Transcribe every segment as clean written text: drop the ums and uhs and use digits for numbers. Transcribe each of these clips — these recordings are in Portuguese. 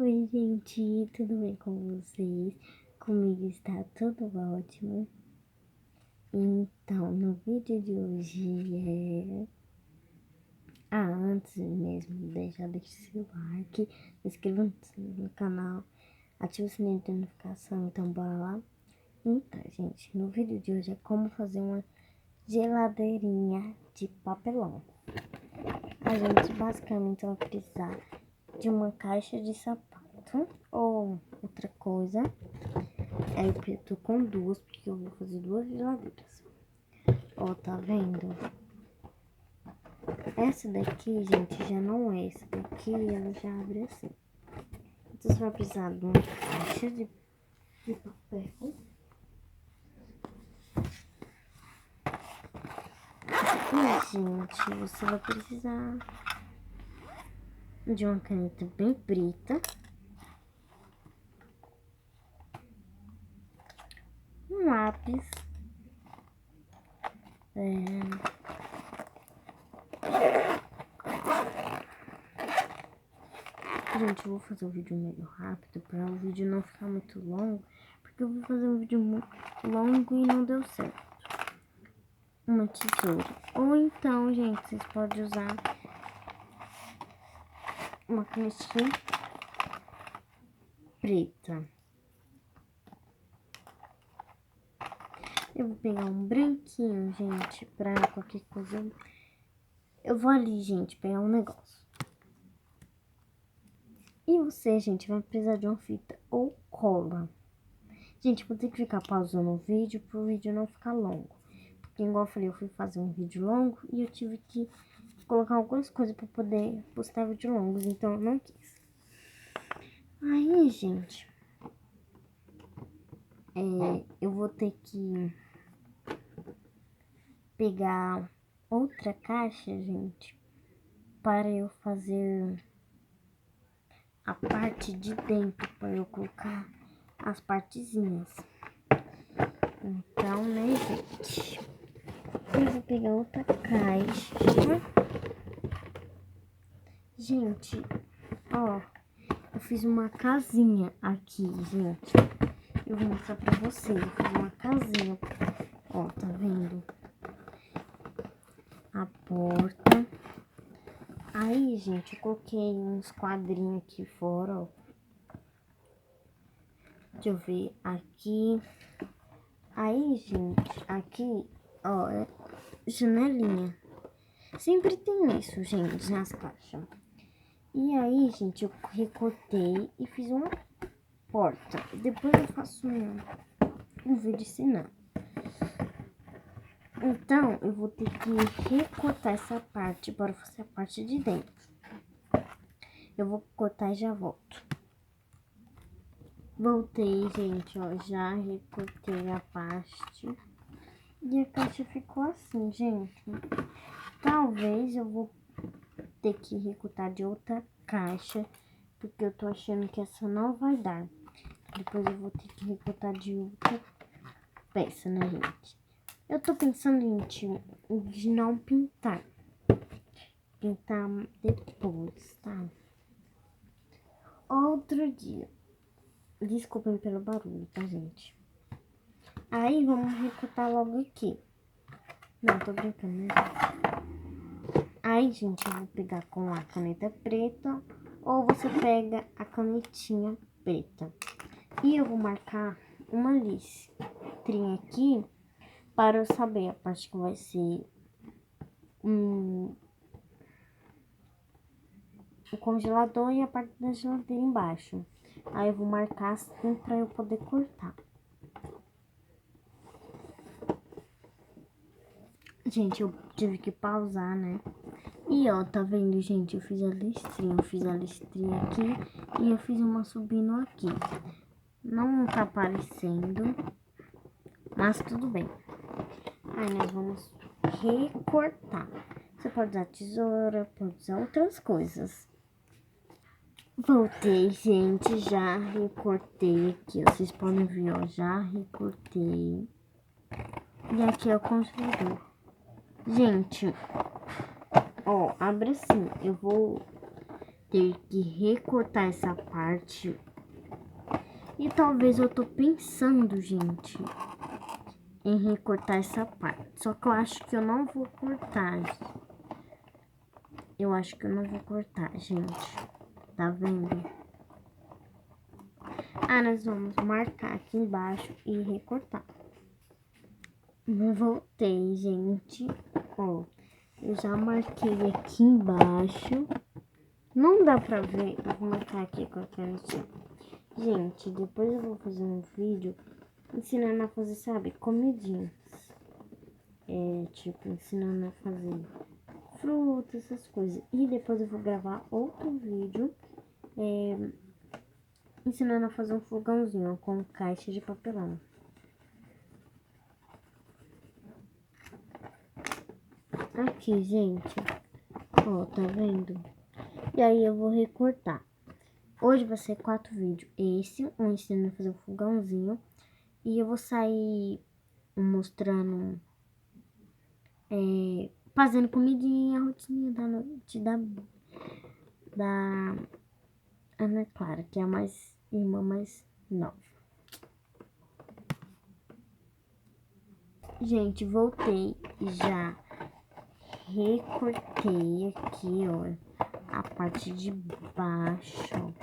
Oi, gente, tudo bem com vocês? Comigo está tudo ótimo. Então, no vídeo de hoje antes mesmo, deixa seu like, inscreva-se no canal, ative o sininho de notificação, então bora lá. Então, gente, no vídeo de hoje é como fazer uma geladeirinha de papelão. A gente basicamente vai precisar de uma caixa de sapato ou outra coisa. Aí eu tô com duas, porque eu vou fazer duas geladeiras. Ó, tá vendo? Essa daqui, gente, já não é. Essa daqui, ela já abre assim. Então, você vai precisar de uma caixa de papel. E, gente, você vai precisar de uma caneta bem preta. Um lápis. Gente, eu vou fazer um vídeo meio rápido para o vídeo não ficar muito longo, porque eu vou fazer um vídeo muito longo e não deu certo. Uma tesoura. Ou então, gente, vocês podem usar uma canetinha preta. Eu vou pegar um branquinho, gente, pra qualquer coisa. Eu vou ali, gente, pegar um negócio. E você, gente, vai precisar de uma fita ou cola. Gente, vou ter que ficar pausando o vídeo pro vídeo não ficar longo. Porque, igual eu falei, eu fui fazer um vídeo longo e eu tive que colocar algumas coisas pra poder postar vídeos longos. Então, eu não quis. Aí, gente, eu vou ter que pegar outra caixa, gente, para eu fazer a parte de dentro, para eu colocar as partezinhas. Então, né, gente, eu vou pegar outra caixa. Gente, ó, eu fiz uma casinha aqui, gente. Eu vou mostrar pra vocês. Eu fiz uma casinha. Ó, tá vendo? A porta. Aí, gente, eu coloquei uns quadrinhos aqui fora, ó. Deixa eu ver aqui. Aí, gente, aqui, ó, é janelinha. Sempre tem isso, gente, nas caixas. E aí, gente, eu recortei e fiz uma porta. Depois eu faço um vídeo ensinando. Então, eu vou ter que recortar essa parte para fazer a parte de dentro. Eu vou cortar e já volto. Voltei, gente, ó, já recortei a parte. E a caixa ficou assim, gente. Talvez eu vou ter que recortar de outra caixa, porque eu tô achando que essa não vai dar. Depois eu vou ter que recortar de outra peça, né, gente? Eu tô pensando em não pintar. Pintar depois, tá? Outro dia. Desculpem pelo barulho, tá, gente? Aí, vamos recortar logo aqui. Não, tô brincando, né, gente? Aí, gente, eu vou pegar com a caneta preta, ou você pega a canetinha preta. E eu vou marcar uma listrinha aqui para eu saber a parte que vai ser o congelador e a parte da geladeira embaixo. Aí eu vou marcar assim para eu poder cortar. Gente, eu tive que pausar, né? E ó, tá vendo, gente? Eu fiz a listrinha. Eu fiz a listrinha aqui e eu fiz uma subindo aqui. Não tá aparecendo, mas tudo bem. Aí nós vamos recortar. Você pode usar tesoura, pode usar outras coisas. Voltei, gente, já recortei aqui, vocês podem ver, ó, já recortei. E aqui é o congelador. Gente, ó, abre assim, eu vou ter que recortar essa parte. E talvez eu tô pensando, gente, em recortar essa parte. Só que eu acho que eu não vou cortar. Eu acho que eu não vou cortar, gente. Tá vendo? Ah, nós vamos marcar aqui embaixo e recortar. Eu voltei, gente. Ó, eu já marquei aqui embaixo. Não dá pra ver. Eu vou marcar aqui com a canetinha. Gente, depois eu vou fazer um vídeo ensinando a fazer, sabe, comidinhas. Tipo, ensinando a fazer frutas, essas coisas. E depois eu vou gravar outro vídeo ensinando a fazer um fogãozinho com caixa de papelão. Aqui, gente. Ó, tá vendo? E aí eu vou recortar. Hoje vai ser 4 vídeos. Esse, um ensinando a fazer um fogãozinho. E eu vou sair mostrando, fazendo comidinha, a rotininha da noite da Ana Clara, que é a irmã mais nova. Gente, voltei e já recortei aqui, ó, a parte de baixo,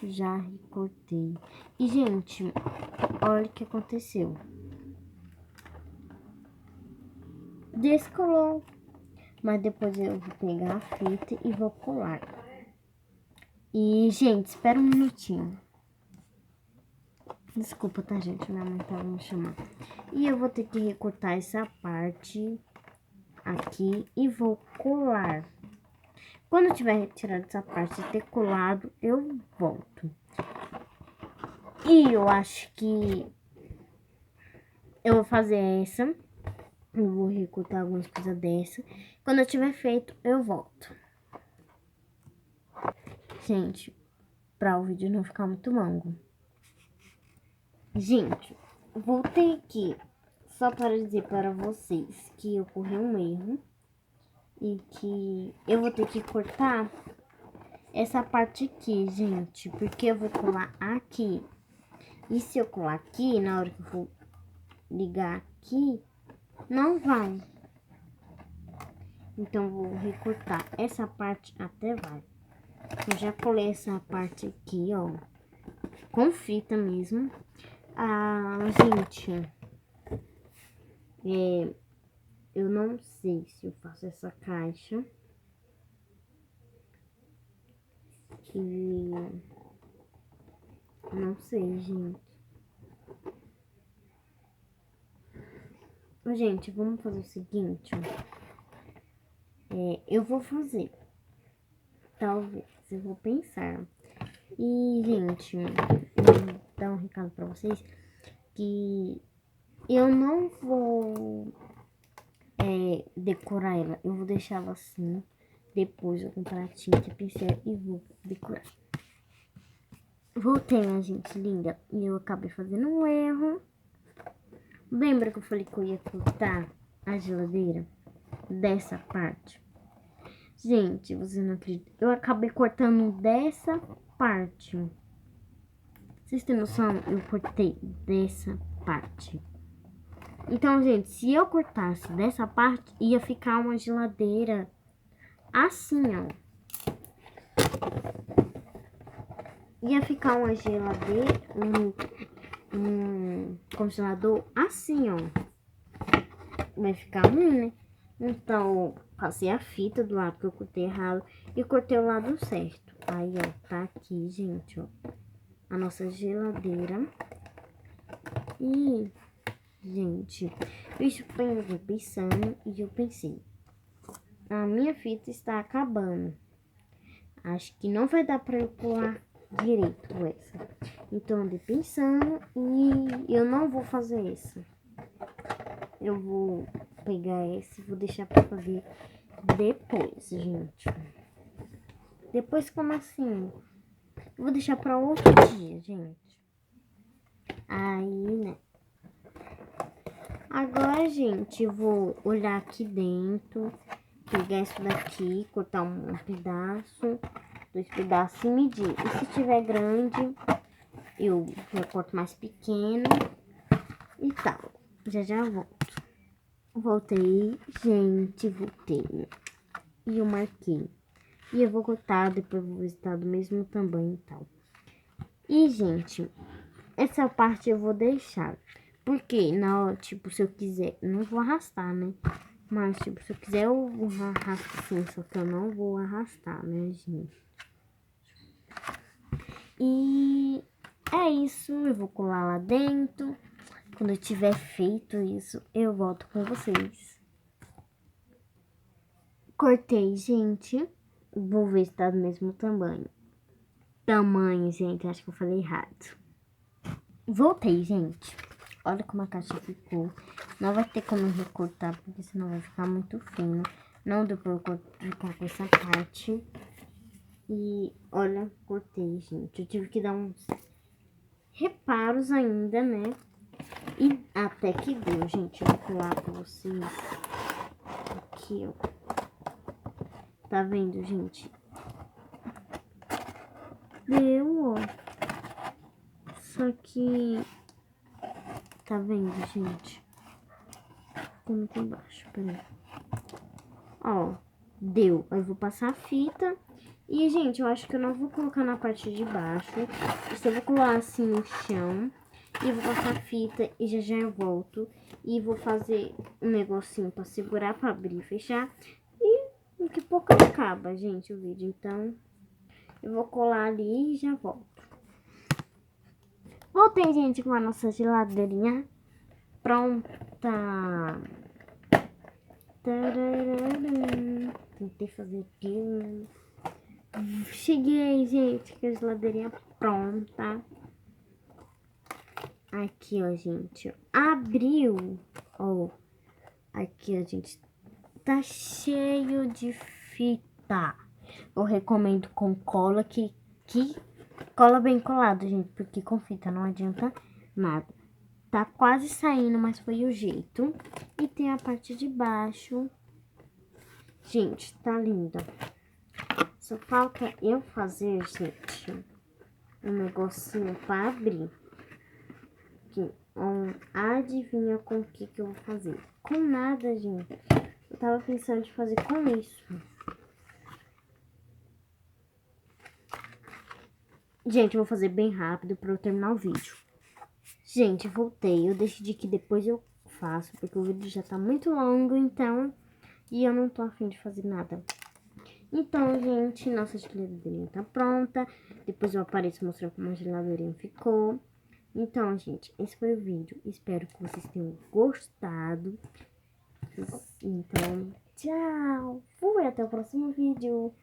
já recortei. E, gente, olha o que aconteceu. Descolou, mas depois eu vou pegar a fita e vou colar. E, gente, espera um minutinho. Desculpa, tá, gente? Minha mãe tava me chamando. E eu vou ter que recortar essa parte aqui e vou colar. Quando eu tiver retirado essa parte e ter colado, eu volto. E eu acho que eu vou fazer essa. Eu vou recortar algumas coisas dessa. Quando eu tiver feito, eu volto. Gente, para o vídeo não ficar muito longo. Gente, voltei aqui só para dizer para vocês que ocorreu um erro e que eu vou ter que cortar essa parte aqui, gente, porque eu vou colar aqui. E se eu colar aqui, na hora que eu for ligar aqui, não vai. Então, vou recortar essa parte até vai. Eu já colei essa parte aqui, ó, com fita mesmo. Ah, gente, eu não sei se eu faço essa caixa. E não sei, gente. Gente, vamos fazer o seguinte, ó. Eu vou fazer. Talvez, eu vou pensar. E, gente, vou dar um recado pra vocês que eu não vou decorar ela. Eu vou deixar ela assim. Depois eu vou comprar tinta e pincel e vou decorar. Voltei, minha gente linda. E eu acabei fazendo um erro. Lembra que eu falei que eu ia cortar a geladeira dessa parte? Gente, você não acredita. Eu acabei cortando dessa parte. Vocês têm noção? Eu cortei dessa parte. Então, gente, se eu cortasse dessa parte, ia ficar uma geladeira assim, ó. Ia ficar uma geladeira, um congelador assim, ó. Vai ficar ruim, né? Então, passei a fita do lado que eu cortei errado e cortei o lado certo. Aí, ó, tá aqui, gente, ó, a nossa geladeira. E, gente, isso foi eu pensando e eu pensei, a minha fita está acabando. Acho que não vai dar pra eu colar direito essa. Então, eu andei pensando e eu não vou fazer essa. Eu vou pegar esse e vou deixar pra fazer depois, gente. Depois, como assim? Eu vou deixar pra outro dia, gente. Aí, né? Agora, gente, eu vou olhar aqui dentro, pegar isso daqui, cortar um pedaço 2 pedaços e medir. E se tiver grande, eu recorto mais pequeno e tal. Já volto. Voltei, gente, voltei. E eu marquei. E eu vou cortar, depois vou visitar do mesmo tamanho e tal. E, gente, essa parte eu vou deixar. Porque, tipo, se eu quiser, não vou arrastar, né? Mas, tipo, se eu quiser, eu arrasto sim, só que eu não vou arrastar, né, gente? E é isso, eu vou colar lá dentro. Quando eu tiver feito isso, eu volto com vocês. Cortei, gente. Vou ver se tá do mesmo tamanho. Gente, acho que eu falei errado. Voltei, gente. Olha como a caixa ficou. Não vai ter como recortar, porque senão vai ficar muito fino. Não deu pra eu ficar com essa parte. E olha, cortei, gente. Eu tive que dar uns reparos ainda, né? E até que deu, gente. Eu vou colar pra vocês. Aqui, ó. Tá vendo, gente? Deu, ó. Só que... Tá vendo, gente? Ficou muito embaixo, peraí. Ó, deu. Eu vou passar a fita. E, gente, eu acho que eu não vou colocar na parte de baixo. Eu vou colar assim no chão. E vou passar a fita e já eu volto. E vou fazer um negocinho pra segurar, pra abrir e fechar. E daqui a pouco acaba, gente, o vídeo. Então, eu vou colar ali e já volto. Voltei, gente, com a nossa geladeirinha pronta. Tararara. Tentei fazer aqui. Cheguei, gente, com a geladeirinha pronta. Aqui, ó, gente. Abriu. Ó. Aqui, ó, gente. Tá cheio de fita. Eu recomendo com cola, que cola bem colado, gente. Porque com fita não adianta nada. Tá quase saindo, mas foi o jeito. E tem a parte de baixo. Gente, tá linda. Só falta eu fazer, gente, um negocinho pra abrir. Aqui, adivinha com o que eu vou fazer? Com nada, gente. Eu tava pensando de fazer com isso. Gente, eu vou fazer bem rápido pra eu terminar o vídeo. Gente, voltei. Eu decidi que depois eu faço, porque o vídeo já tá muito longo, então... E eu não tô afim de fazer nada. Então, gente, nossa geladeirinha tá pronta. Depois eu apareço mostrando como a geladeirinha ficou. Então, gente, esse foi o vídeo. Espero que vocês tenham gostado. Então, tchau! Fui, até o próximo vídeo.